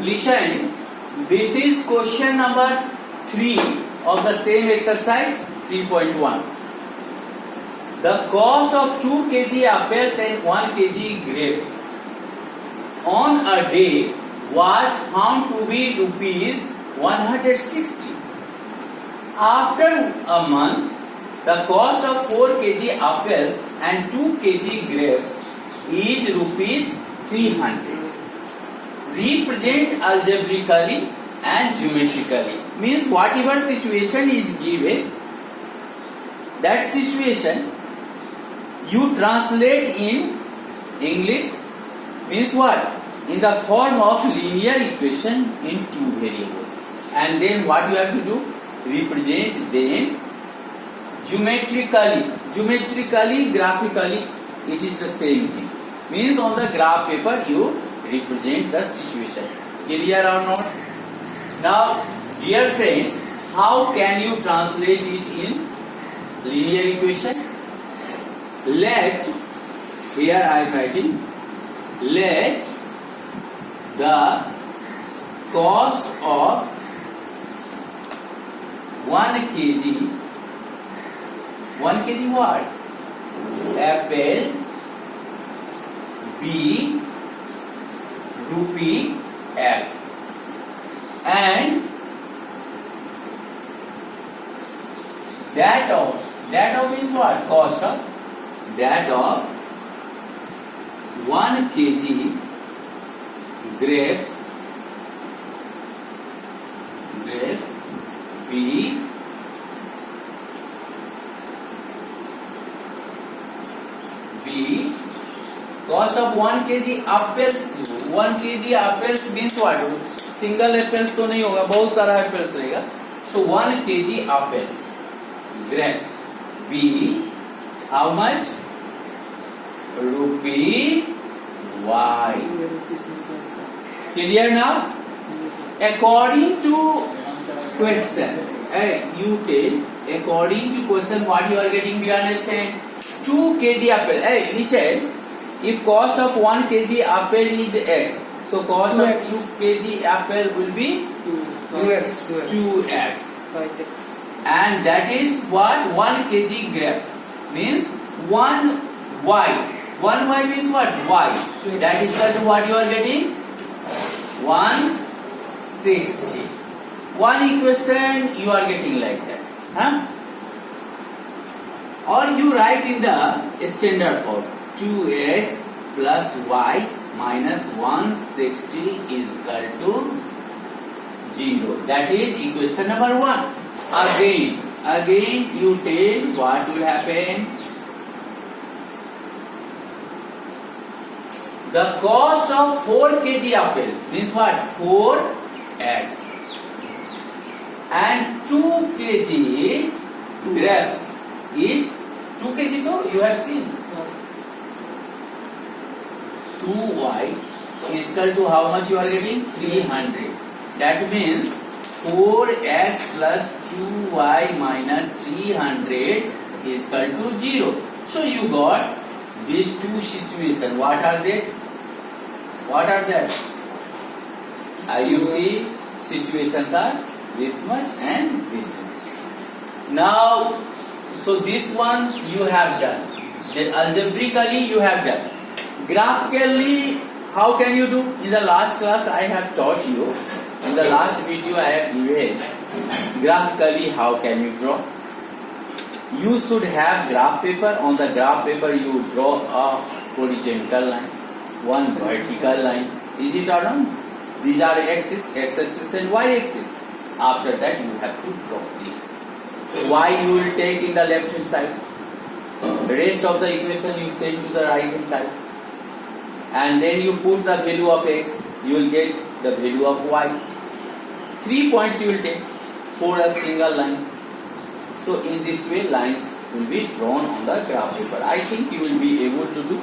Listen, this is question number 3 of the same exercise 3.1. The cost of 2 kg apples and 1 kg grapes on a day was found to be rupees 160. After a month, the cost of 4 kg apples and 2 kg grapes is rupees 300. Represent algebraically and geometrically. Means whatever situation is given, that situation you translate in English. Means what? In the form of linear equation in two variables. And then what you have to do? Represent them geometrically. Geometrically, graphically, it is the same thing. Means on the graph paper you represent the situation. Clear or not? Now, dear friends, how can you translate it in linear equation? Let, here I am writing, let the cost of 1 kg what? Apple be rupee X, and that of is what? Cost of that of 1 kg grapes be cost of 1 kg apples. 1 kg apples means what? Single apples तो नहीं होगा, बहुत सारा apples रहेगा. So 1 kg apples grapes be how much? Rupee Y. Clear now? According to question, you tell according to question what you are getting. Do you understand? 2 kg apple. Listen. If cost of 1 kg apple is X, so cost of 2 kg apple will be 2X. And that is what? 1 kg grapes means 1 Y. 1 Y means what? Y. That is equal to what you are getting? 160. One equation you are getting like that. Huh? Or you write in the standard form. 2x plus y minus 160 is equal to 0. That is equation number 1. Again you tell what will happen. The cost of 4 kg apple means what? 4x. And 2 kg grapes is 2 kg though you have seen. 2y is equal to how much you are getting? 300. That means 4x plus 2y minus 300 is equal to 0. So you got these two situations. What are they? What are that? You see situations are this much and this much. Now, so this one you have done. Then algebraically you have done. Graphically, how can you do? In the last class I have taught you. In the last video I have given graphically how can you draw. You should have graph paper. On the graph paper you draw a horizontal line, one vertical line. Is it or not? These are x-axis and y-axis. After that you have to draw this. Y you will take in the left hand side. The rest of the equation you send to the right hand side. And then you put the value of x, you will get the value of y. 3 points you will take for a single line. So in this way lines will be drawn on the graph paper. I think you will be able to do.